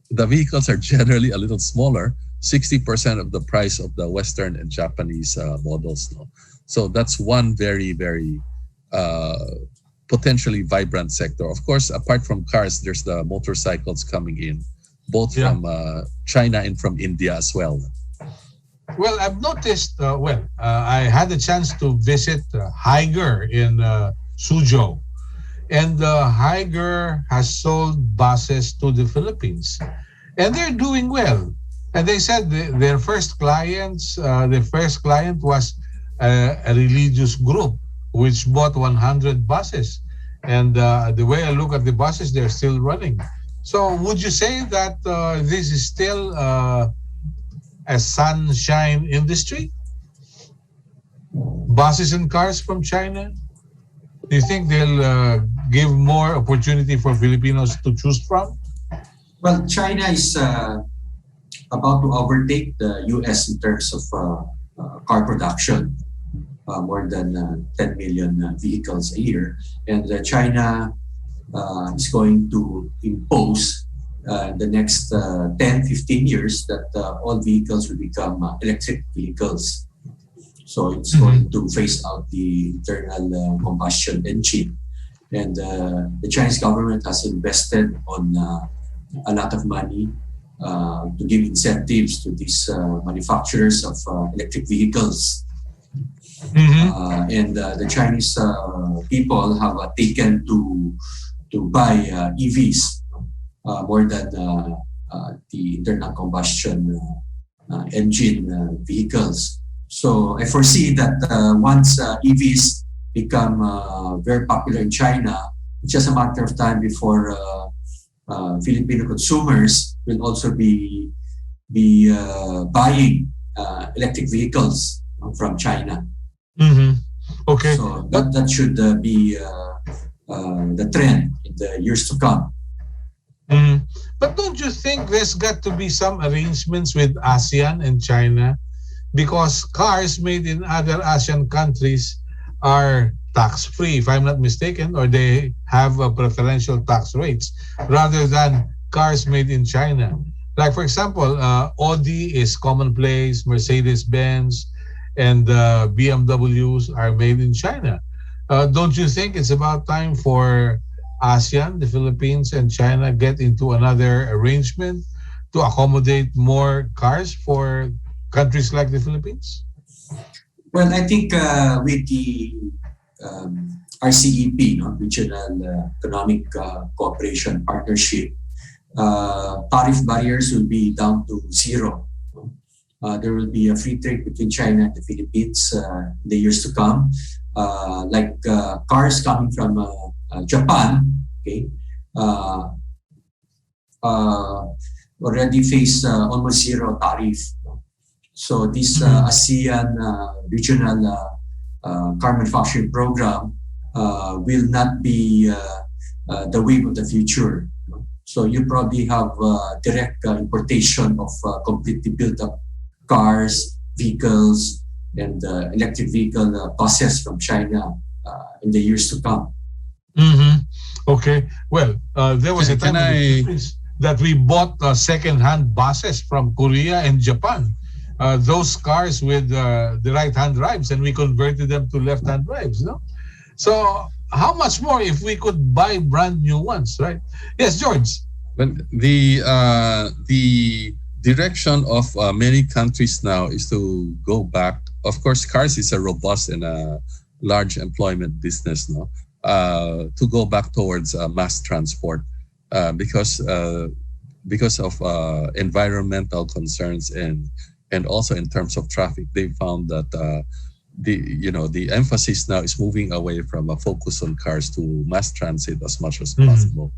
The vehicles are generally a little smaller, 60% of the price of the Western and Japanese models now. So that's one very, very potentially vibrant sector. Of course, apart from cars, there's the motorcycles coming in, both from China and from India as well. Well, I've noticed, I had a chance to visit Higer in Suzhou. And Higer has sold buses to the Philippines. And they're doing well. And they said their first client was a religious group which bought 100 buses. And the way I look at the buses, they're still running. So would you say that this is still a sunshine industry? Buses and cars from China? Do you think they'll give more opportunity for Filipinos to choose from? Well, China is about to overtake the US in terms of car production, more than 10 million vehicles a year. And China is going to impose the next 10, 15 years that all vehicles will become electric vehicles. So it's going to phase out the internal combustion engine. And the Chinese government has invested on a lot of money to give incentives to these manufacturers of electric vehicles. And the Chinese people have taken to buy EVs more than the internal combustion engine vehicles. So I foresee that once EVs become very popular in China, it's just a matter of time before Filipino consumers will also be buying electric vehicles from China. Okay. So that should be the trend in the years to come. But don't you think there's got to be some arrangements with ASEAN and China? Because cars made in other ASEAN countries are tax-free, if I'm not mistaken, or they have preferential tax rates, rather than cars made in China. Like, for example, Audi is commonplace, Mercedes-Benz, and BMWs are made in China. Don't you think it's about time for ASEAN, the Philippines, and China get into another arrangement to accommodate more cars for countries like the Philippines? Well, I think with the RCEP, Regional Economic Cooperation Partnership, tariff barriers will be down to zero. There will be a free trade between China and the Philippines in the years to come. Like cars coming from Japan, okay, already face almost zero tariff. So this ASEAN regional car manufacturing program will not be the wave of the future. So you probably have direct importation of completely built up cars, vehicles, and electric vehicle buses from China in the years to come. Okay. Well, there was a time that we bought second-hand buses from Korea and Japan. Those cars with the right-hand drives, and we converted them to left-hand drives. No? So how much more if we could buy brand new ones, right? Yes, George. But the direction of many countries now is to go back. Of course, cars is a robust and a large employment business now. To go back towards mass transport because of environmental concerns and also in terms of traffic. They found that the emphasis now is moving away from a focus on cars to mass transit as much as possible,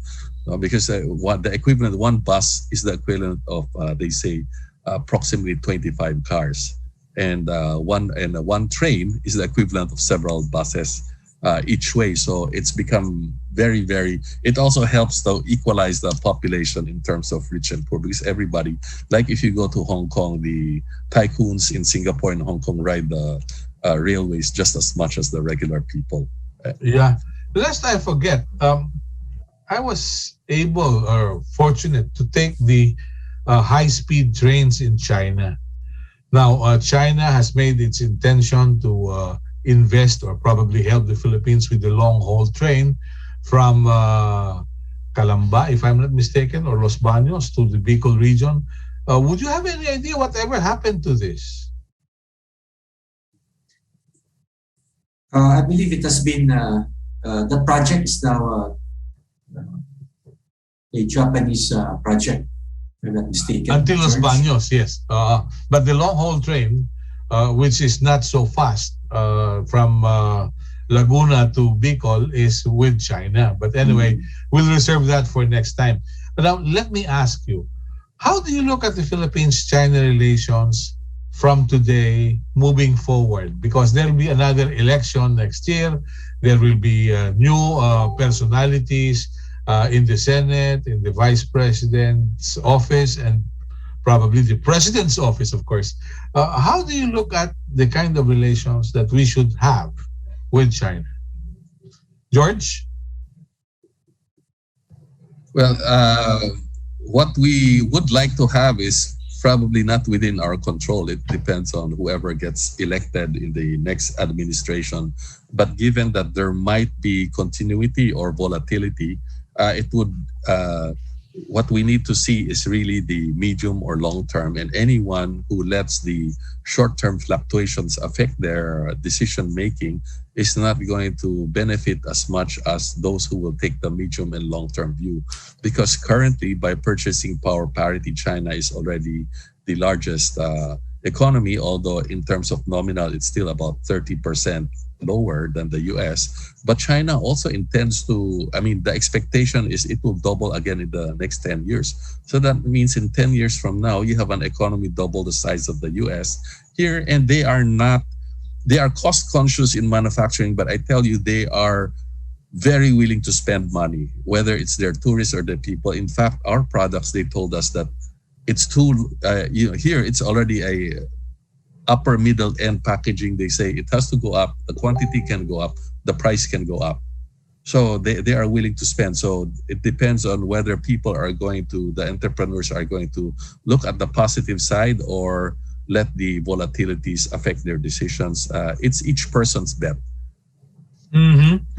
because the equivalent one bus is the equivalent of they say approximately 25 cars, and one train is the equivalent of several buses each way. So it's become very, very, it also helps to equalize the population in terms of rich and poor, because everybody, like if you go to Hong Kong, the tycoons in Singapore and Hong Kong ride the railways just as much as the regular people. Yeah. Lest I forget, I was able or fortunate to take the high-speed trains in China. Now, China has made its intention to invest or probably help the Philippines with the long-haul train from Calamba, if I'm not mistaken, or Los Baños to the Bicol region. Would you have any idea whatever happened to this? I believe it has been, the project is now a Japanese project. I'm not mistaken. Until Los George. Baños, yes. But the long-haul train, which is not so fast from Laguna to Bicol, is with China. But anyway, we'll reserve that for next time. But now, let me ask you, how do you look at the Philippines-China relations from today moving forward? Because there will be another election next year. There will be new personalities in the Senate, in the Vice President's office, and probably the President's office, of course. How do you look at the kind of relations that we should have with China? George? Well, what we would like to have is probably not within our control. It depends on whoever gets elected in the next administration. But given that there might be continuity or volatility, it would what we need to see is really the medium or long term, and anyone who lets the short-term fluctuations affect their decision making is not going to benefit as much as those who will take the medium and long-term view. Because currently, by purchasing power parity, China is already the largest economy, although in terms of nominal, it's still about 30% lower than the US. But China also intends to, the expectation is it will double again in the next 10 years. So that means in 10 years from now, you have an economy double the size of the US here, and they are cost conscious in manufacturing, but I tell you, they are very willing to spend money, whether it's their tourists or their people. In fact, our products, they told us that it's too, here it's already a upper middle end packaging. They say it has to go up, the quantity can go up, the price can go up. So they are willing to spend. So it depends on whether people are going to, the entrepreneurs are going to look at the positive side or let the volatilities affect their decisions. It's each person's bet.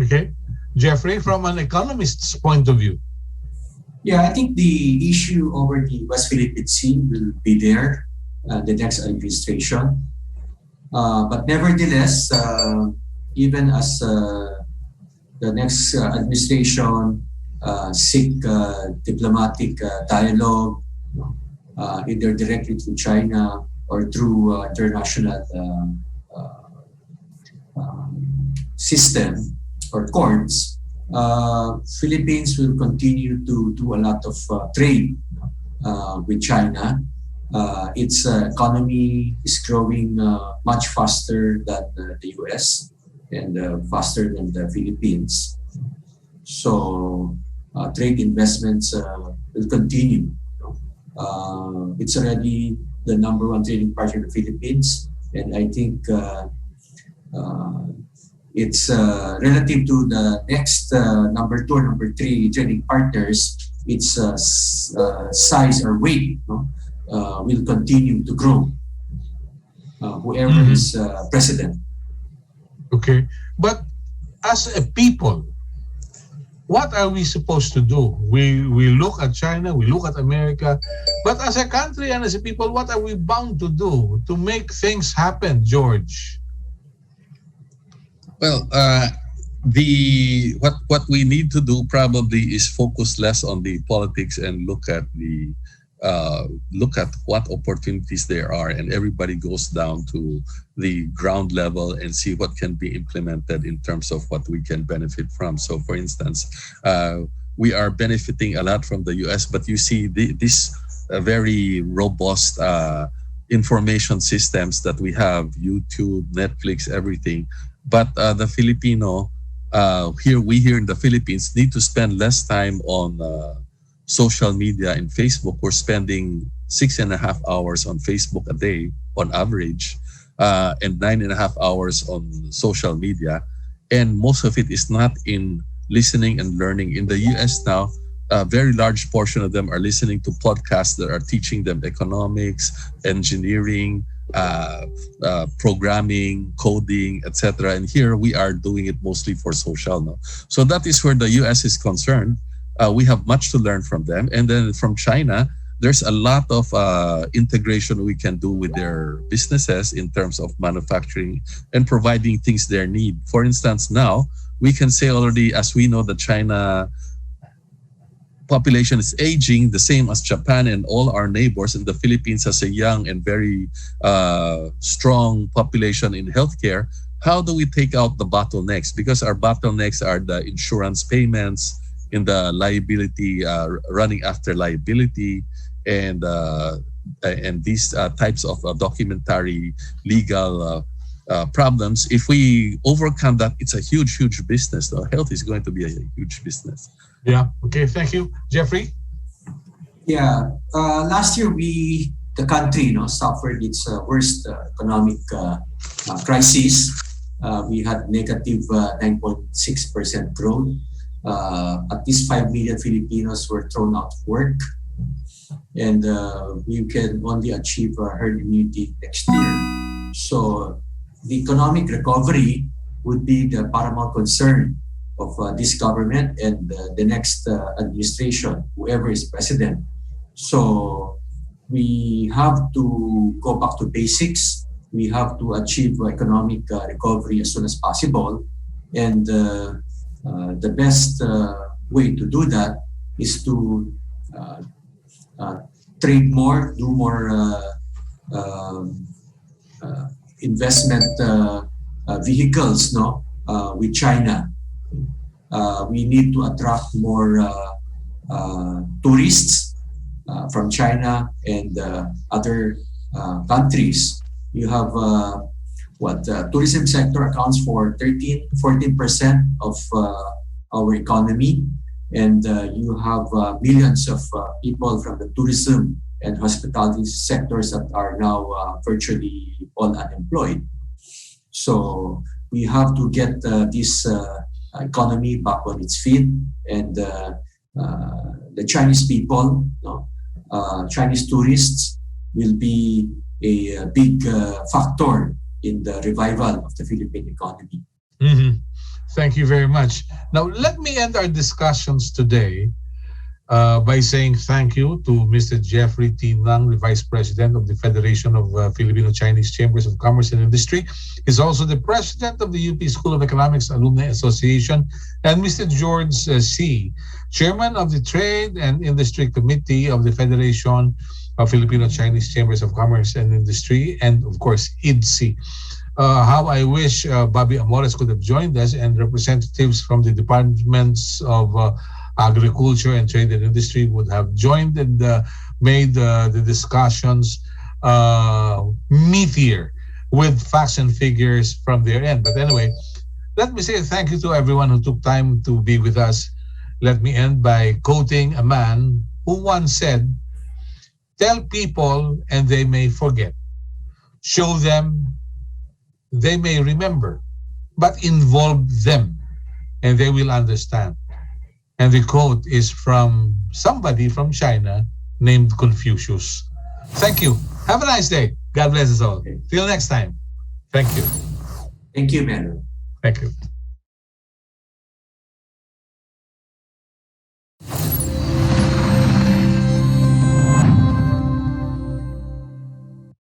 Okay. Jeffrey, from an economist's point of view. Yeah, I think the issue over the West Philippine Sea will be there the next administration. But nevertheless, even as the next administration seek diplomatic dialogue, either directly through China or through international system or courts, Philippines will continue to do a lot of trade with China. Its economy is growing much faster than the US and faster than the Philippines. So trade investments will continue. It's already the number one trading partner in the Philippines, and I think it's relative to the next number two or number three trading partners, its size or weight will continue to grow, whoever is president. Okay. But as a people, what are we supposed to do? We look at China, we look at America, but as a country and as a people, what are we bound to do to make things happen, George? Well, what we need to do probably is focus less on the politics and look at what opportunities there are, and everybody goes down to the ground level and see what can be implemented in terms of what we can benefit from. So, for instance, we are benefiting a lot from the US, but you see this very robust information systems that we have, YouTube, Netflix, everything. But the Filipino, we here in the Philippines need to spend less time on social media and Facebook. We're spending 6.5 hours on Facebook a day on average, and 9.5 hours on social media. And most of it is not in listening and learning. In the US now, a very large portion of them are listening to podcasts that are teaching them economics, engineering, programming, coding, etc. And here we are doing it mostly for social. No? So that is where the US is concerned. We have much to learn from them. And then from China, there's a lot of integration we can do with their businesses in terms of manufacturing and providing things they need. For instance, now we can say already, as we know, the China population is aging, the same as Japan and all our neighbors, and the Philippines has a young and very strong population in healthcare. How do we take out the bottlenecks? Because our bottlenecks are the insurance payments, in the liability, running after liability, and these types of documentary legal problems. If we overcome that, it's a huge business. So health is going to be a huge business. Yeah. Okay. Thank you, Jeffrey. Yeah. Last year, the country, suffered its worst economic crisis. We had negative 9.6% growth. At least 5 million Filipinos were thrown out of work, and we can only achieve herd immunity next year. So the economic recovery would be the paramount concern of this government and the next administration, whoever is president. So we have to go back to basics. We have to achieve economic recovery as soon as possible. And the best way to do that is to trade more, do more investment vehicles with China. We need to attract more tourists from China and other countries. You have tourism sector accounts for 14% of our economy, and you have millions of people from the tourism and hospitality sectors that are now virtually all unemployed. So we have to get this economy back on its feet, and the Chinese people, Chinese tourists, will be a big factor in the revival of the Philippine economy. Mm-hmm. Thank you very much. Now, let me end our discussions today by saying thank you to Mr. Jeffrey T. Nang, the Vice President of the Federation of Filipino-Chinese Chambers of Commerce and Industry. He's also the President of the UP School of Economics Alumni Association. And Mr. George C., Chairman of the Trade and Industry Committee of the Federation of Filipino-Chinese Chambers of Commerce and Industry, and of course, IDC. How I wish Bobby Amores could have joined us, and representatives from the Departments of Agriculture and Trade and Industry would have joined and made the discussions meatier with facts and figures from their end. But anyway, let me say thank you to everyone who took time to be with us. Let me end by quoting a man who once said, "Tell people and they may forget. Show them, they may remember, but involve them and they will understand." And the quote is from somebody from China named Confucius. Thank you. Have a nice day. God bless us all. Till next time. Thank you. Thank you, Melo. Thank you.